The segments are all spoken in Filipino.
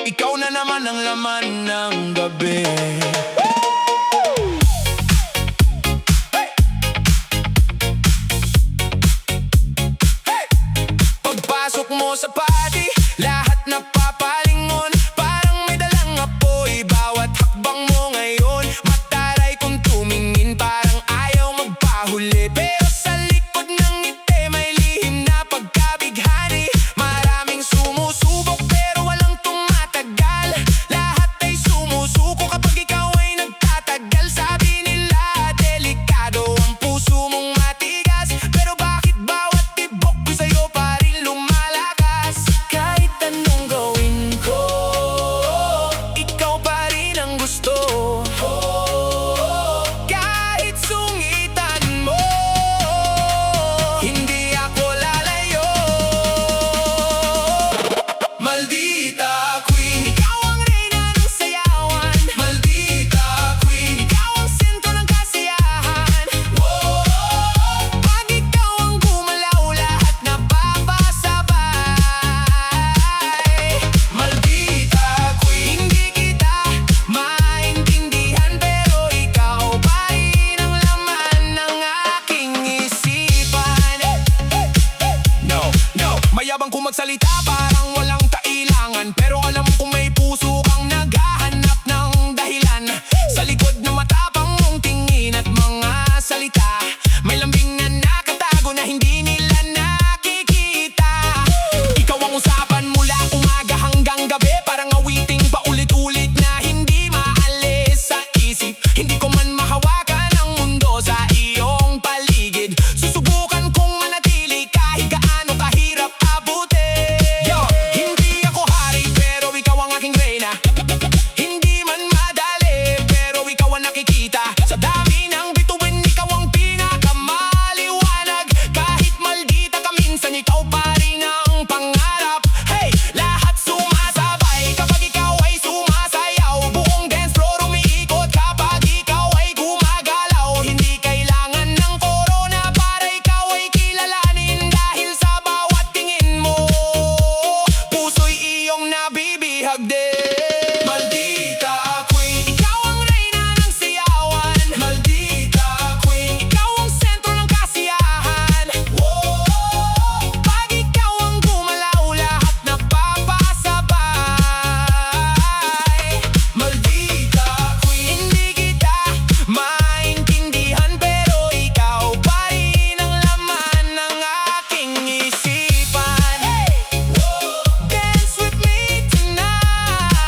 Ikaw na naman ang laman ng gabi. Pagpasok mo sa party, lahat napapalingon. Parang may dalang apoy bawat hakbang mo ngayon. Mataray kung tumingin, parang ayaw magpahuli. Pero sa likod ng ngiti may lihim na pagkabighani. Maraming sumusubok pero walang tumatagal. Lahat ay sumusuko kapag ikaw ay nagtatagal. Sabi nila delikado ang puso mong matigas, pero bakit bawat tibok ko sa'yo pa rin lumalakas? Kahit anong gawin ko, ikaw pa rin ang gusto. Kahit sungitan mo, hindi ako lalayo. Maldita queen, ikaw ang reyna ng sayawan. Maldita queen, ikaw ang sentro ng kasiyahan. Pag ikaw ang gumalaw, lahat napapasabay. Maldita queen, hindi kita maintindihan, pero ikaw pa rin ang laman ng aking isipan. No, mayabang kung magsalita, parang walang kailangan. Pero alam kong may puso kang naghahanap ng dahilan. Sa likod ng matapang mong tingin at mga salita, may lambing na nakatago na hindi nila nakikita. Ikaw ang usapan mula umaga hanggang gabi, parang awiting paulit-ulit na hindi maalis sa isip. Hindi ko man mahawakan ang mundo sa iyong paligid. Susubukan kong manatili kahit gaano kahirap abutin. Hindi ako hari pero ikaw ang aking reyna. Hindi man madali pero ikaw ang nakikita. Sa dami ng bituin, ikaw ang pinakamaliwanag. Kahit maldita ka minsan, ikaw pa rin ang pangarap. Hey, lahat sumasabay kapag ikaw ay sumasayaw. Buong dance floor umiikot kapag ikaw ay gumagalaw. Hindi kailangan ng corona para ikaw ay kilalanin. Dahil sa bawat tingin mo, puso'y iyong nabibihag din. Maldita queen, ikaw ang reyna ng sayawan. Maldita queen, ikaw ang sentro ng kasiyahan. Pag ikaw ang gumalaw, lahat napapasabay. Maldita queen, hindi kita maintindihan, pero ikaw pa rin ang laman ng aking isipan. Dance with me tonight.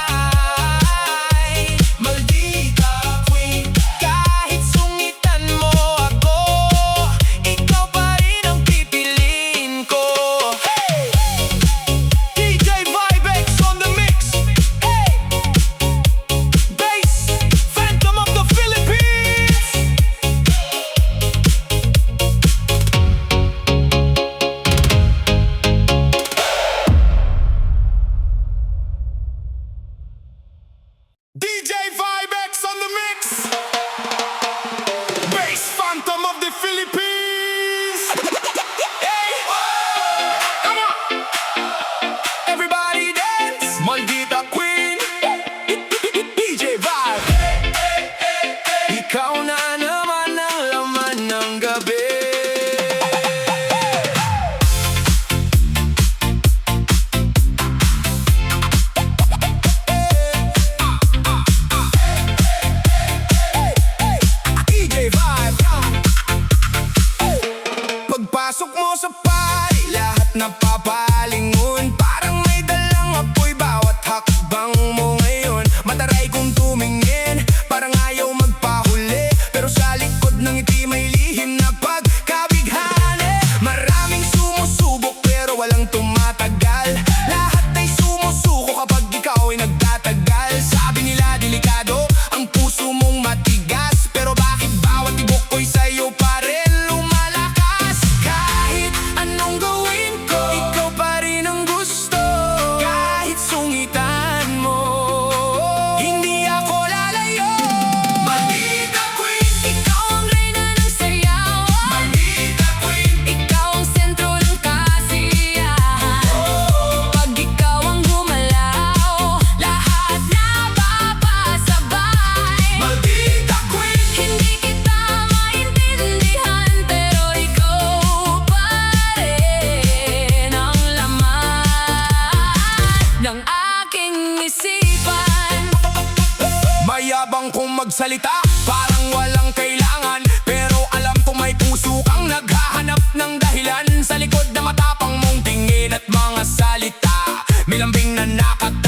aking isipan. Mayabang kong magsalita, parang walang kailangan, pero alam ko may puso kang naghahanap ng dahilan. Sa likod na matapang mong tingin at mga salita, may lambing na nakatawa.